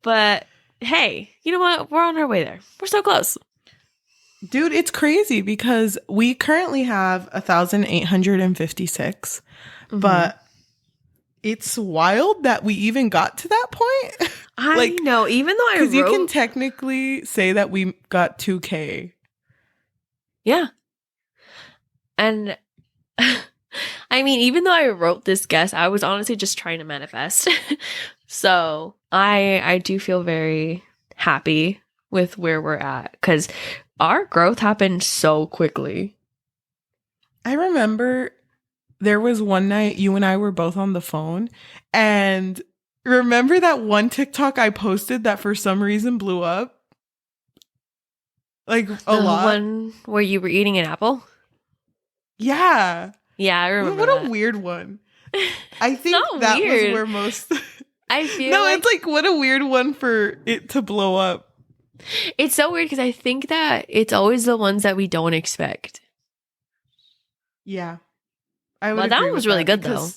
But hey, you know what? We're on our way there. We're so close. Dude, it's crazy because we currently have 1,856, but it's wild that we even got to that point. I know, even though I wrote... Because you can technically say that we got 2K. Yeah. And I mean, even though I wrote this guess, I was honestly just trying to manifest. So I do feel very happy with where we're at because our growth happened so quickly. I remember there was one night you and I were both on the phone, and remember that one TikTok I posted that for some reason blew up? Like a lot. The one where you were eating an apple? Yeah. Yeah, I remember What that. a weird one. I think that weird. was where most... I feel No, it's like, what a weird one for it to blow up. It's so weird because I think that it's always the ones that we don't expect. Yeah. I would Well, that agree one was with really good, though.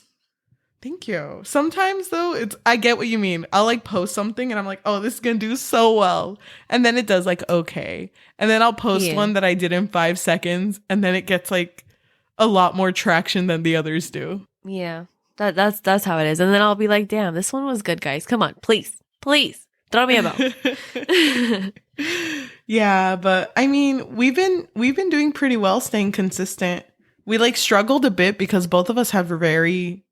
Thank you. Sometimes, though, I get what you mean. I'll, like, post something, and I'm like, oh, this is going to do so well. And then it does, like, okay. And then I'll post one that I did in 5 seconds, and then it gets, like, a lot more traction than the others do. Yeah. That's how it is. And then I'll be like, damn, this one was good, guys. Come on, please throw me a bone. Yeah, but I mean, we've been doing pretty well staying consistent. We like struggled a bit because both of us have very,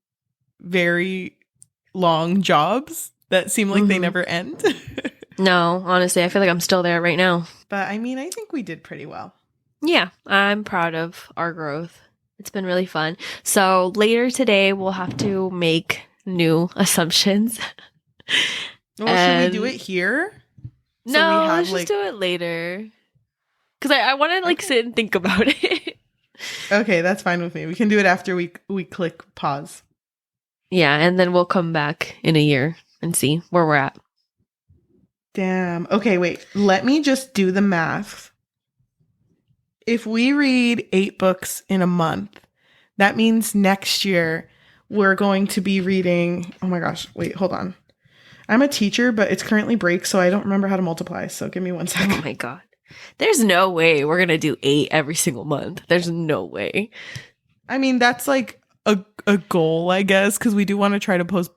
very long jobs that seem like they never end. No, honestly, I feel like I'm still there right now. But I mean, I think we did pretty well. Yeah, I'm proud of our growth. It's been really fun. So later today, we'll have to make new assumptions. Well, should we do it here? No, let's just do it later. Because I want to like sit and think about it. Okay, that's fine with me. We can do it after we click pause. Yeah, and then we'll come back in a year and see where we're at. Damn. Okay, wait. Let me just do the math. If we read 8 books in a month, that means next year we're going to be reading... Oh my gosh. Wait, hold on. I'm a teacher, but it's currently break, so I don't remember how to multiply. So give me 1 second. Oh my God. There's no way we're going to do 8 every single month. There's no way. I mean, that's like a goal, I guess, because we do want to try to post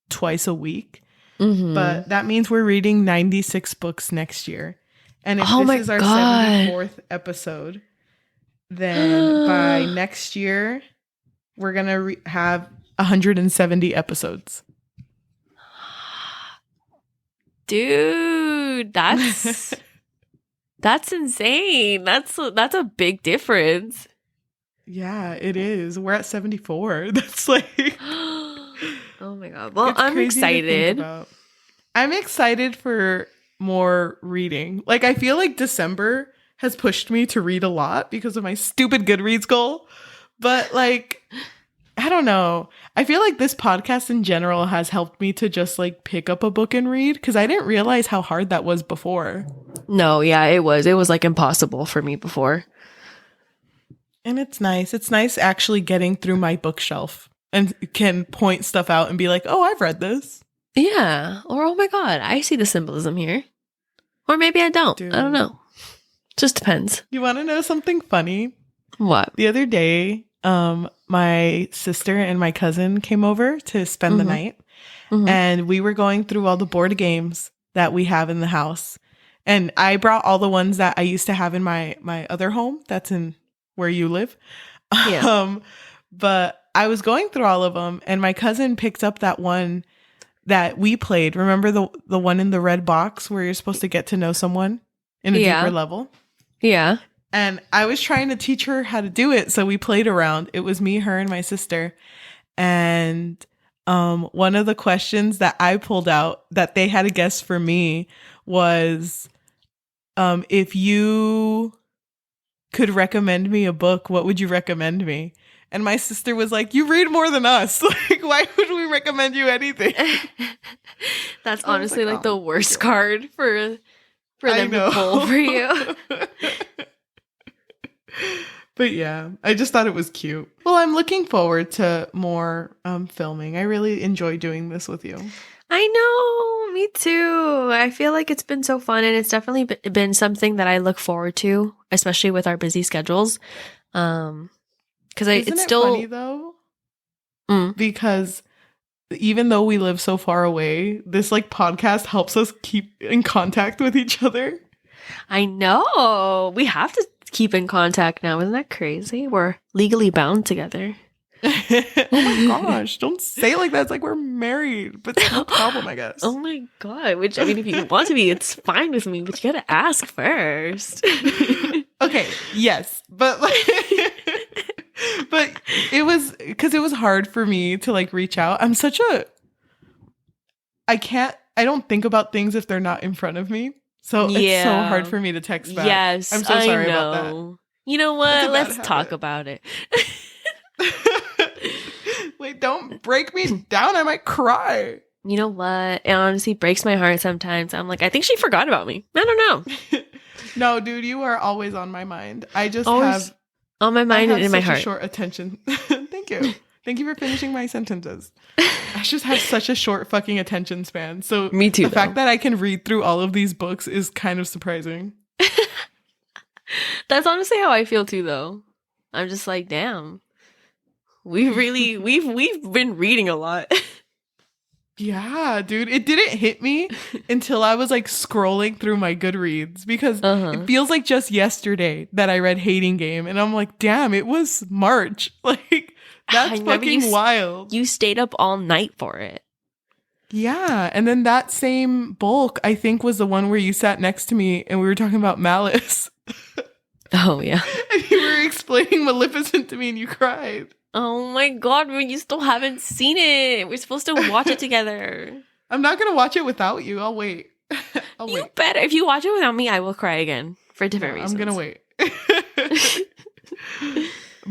twice a week. But that means we're reading 96 books next year. And if this is our 74th episode, then by next year, we're going to have 170 episodes. Dude, that's insane. That's a big difference. Yeah, it is. We're at 74. That's like... Oh my God. Well, I'm excited. I'm excited for more reading. Like, I feel like December has pushed me to read a lot because of my stupid Goodreads goal. But, like, I don't know. I feel like this podcast in general has helped me to just, like, pick up a book and read because I didn't realize how hard that was before. No, yeah, it was. It was, like, impossible for me before. And it's nice. It's nice actually getting through my bookshelf and can point stuff out and be like, oh, I've read this. Yeah. Or, oh my God, I see the symbolism here. Or maybe I don't. Dude. I don't know. Just depends. You want to know something funny? What? The other day, my sister and my cousin came over to spend the night, and we were going through all the board games that we have in the house. And I brought all the ones that I used to have in my other home that's in where you live. Yeah. But I was going through all of them, and my cousin picked up that one that we played. Remember the one in the red box where you're supposed to get to know someone in a deeper level? Yeah. And I was trying to teach her how to do it, so we played around. It was me, her, and my sister. And one of the questions that I pulled out that they had to guess for me was, if you could recommend me a book, what would you recommend me? And my sister was like, you read more than us. Like, why would we recommend you anything? That's honestly like the worst card for them to pull for you. But yeah, I just thought it was cute. Well, I'm looking forward to more filming. I really enjoy doing this with you. I know, me too. I feel like it's been so fun, and it's definitely been something that I look forward to, especially with our busy schedules. Because it's still funny though, because even though we live so far away, this like podcast helps us keep in contact with each other. I know. We have to keep in contact now. Isn't that crazy? We're legally bound together. Oh my gosh, don't say it like that. It's like we're married, but it's no problem, I guess. Oh my God. Which, I mean, if you want to be, it's fine with me, but you gotta ask first. Okay, yes. But like but it was because it was hard for me to like reach out. I don't think about things if they're not in front of me. So it's so hard for me to text back. Yes, I'm so sorry about that. You know what? Let's talk about it. Wait, don't break me down. I might cry. You know what? It honestly breaks my heart sometimes. I'm like, I think she forgot about me. I don't know. No, dude, you are always on my mind. I just always have on my mind and in my heart. Short attention. Thank you. Thank you for finishing my sentences. I just have such a short fucking attention span. So me too. The fact that I can read through all of these books is kind of surprising. That's honestly how I feel too, though. I'm just like, damn. We've been reading a lot. Yeah, dude. It didn't hit me until I was like scrolling through my Goodreads because it feels like just yesterday that I read Hating Game, and I'm like, damn, it was March. Like, that's fucking wild. You stayed up all night for it. Yeah, and then that same bulk, I think, was the one where you sat next to me and we were talking about Malice. Oh, yeah. And you were explaining Maleficent to me and you cried. Oh my God, you still haven't seen it. We're supposed to watch it together. I'm not going to watch it without you. I'll wait. You better. If you watch it without me, I will cry again for different reasons. I'm going to wait.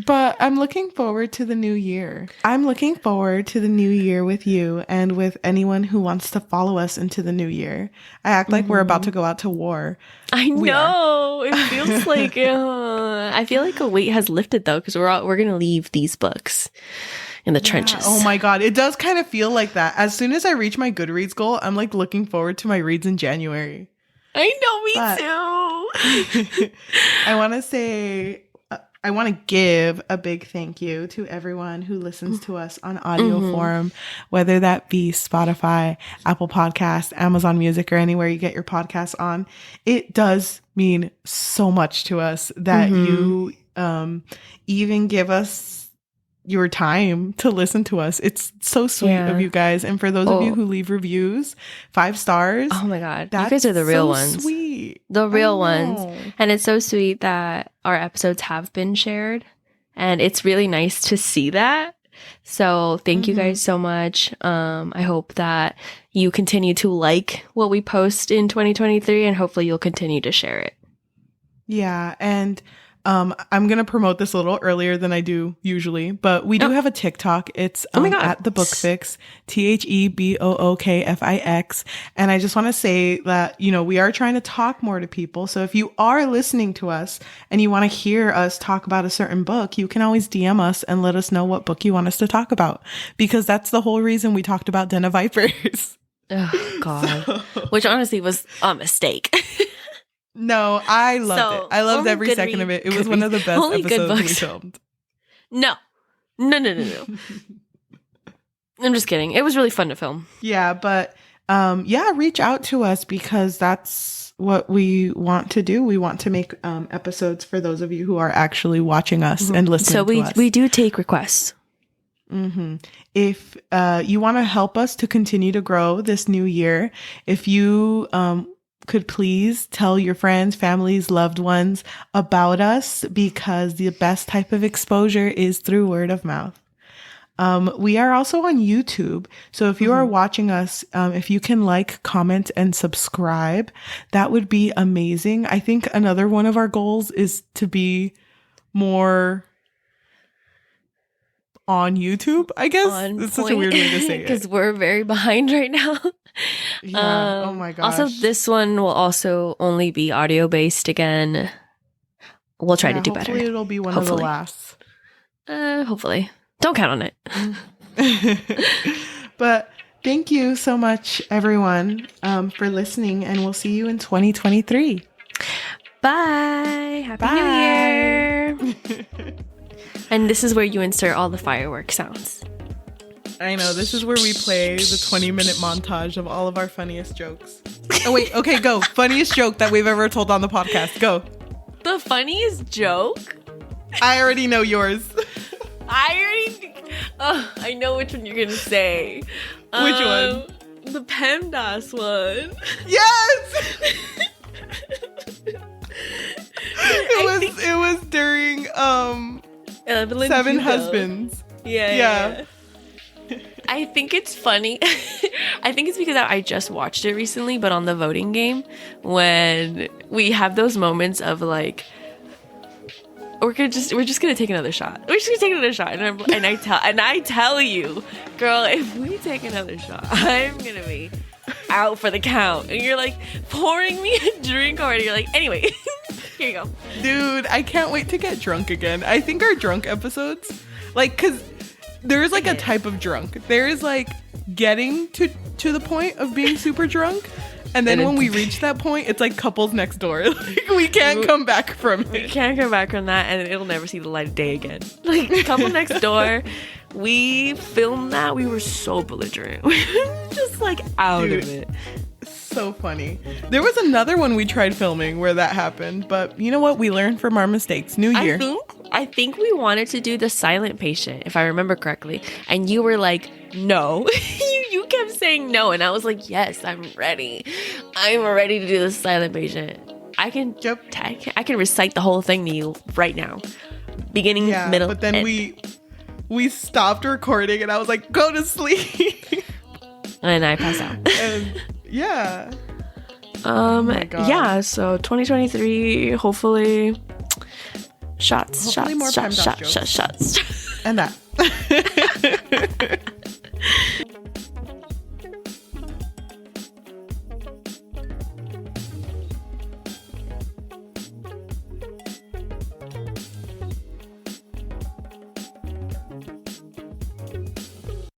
But I'm looking forward to the new year. I'm looking forward to the new year with you and with anyone who wants to follow us into the new year. I act like we're about to go out to war. I know. It feels like I feel like a weight has lifted though, because we're gonna leave these books in the trenches. Oh my God, it does kind of feel like that. As soon as I reach my Goodreads goal, I'm like looking forward to my reads in January. I know, me too. I want to say. I want to give a big thank you to everyone who listens to us on audio form, whether that be Spotify, Apple Podcasts, Amazon Music, or anywhere you get your podcasts on. It does mean so much to us that you even give us your time to listen to us. It's so sweet of you guys. And for those of you who leave reviews, 5 stars. Oh my God. You guys are the real ones. Sweet. The real ones. And it's so sweet that our episodes have been shared. And it's really nice to see that. So thank you guys so much. I hope that you continue to like what we post in 2023 and hopefully you'll continue to share it. Yeah. And I'm going to promote this a little earlier than I do usually, but we do have a TikTok. It's at the Book Fix, THEBOOKFIX. And I just want to say that, you know, we are trying to talk more to people. So if you are listening to us and you want to hear us talk about a certain book, you can always DM us and let us know what book you want us to talk about, because that's the whole reason we talked about Den of Vipers. Oh, God. Which honestly was a mistake. No, I loved it. I loved every second of it. It was one of the best episodes we filmed. No. I'm just kidding. It was really fun to film. Yeah, but reach out to us, because that's what we want to do. We want to make episodes for those of you who are actually watching us and listening to us. So we do take requests. Mm-hmm. If you want to help us to continue to grow this new year, if you could please tell your friends, families, loved ones about us, because the best type of exposure is through word of mouth. We are also on YouTube. So if you are watching us, if you can like, comment, and subscribe, that would be amazing. I think another one of our goals is to be more on YouTube, I guess. It's such a weird way to say it. Because we're very behind right now. Yeah. Oh my gosh. Also, this one will also only be audio based again. We'll try to do better. Hopefully it'll be one of the last. Hopefully. Don't count on it. But thank you so much, everyone, for listening, and we'll see you in 2023. Bye. Happy New Year. And this is where you insert all the firework sounds. I know. This is where we play the 20-minute montage of all of our funniest jokes. Oh, wait. Okay, go. Funniest joke that we've ever told on the podcast. Go. The funniest joke? I already know yours. I know which one you're going to say. Which one? The PEMDAS one. Yes! It was during Seven Husbands. Yeah. I think it's funny. I think it's because I just watched it recently, but on the voting game, when we have those moments of like, we're just gonna take another shot. We're just gonna take another shot, and I tell you, girl, if we take another shot, I'm gonna be out for the count. And you're like pouring me a drink already. You're like, anyway, here you go, dude. I can't wait to get drunk again. I think our drunk episodes, like, cause there's like a type of drunk. There is like getting to the point of being super drunk, and then when we reach that point, it's like Couples Next Door. Like, we can't come back from it. We can't come back from that, and it'll never see the light of day again. Like Couple Next Door, we filmed that. We were so belligerent. We were just like out of it. So funny. There was another one we tried filming where that happened, but you know what? We learned from our mistakes. New year. I think we wanted to do the silent patient, if I remember correctly, and you were like, no. you kept saying no, and I was like, yes, I'm ready. I'm ready to do the silent patient. I can recite the whole thing to you right now, beginning, middle, but then end. we stopped recording, and I was like, go to sleep. And I passed out. And yeah. Oh my God. Yeah, so 2023, hopefully shots. More shots. And that.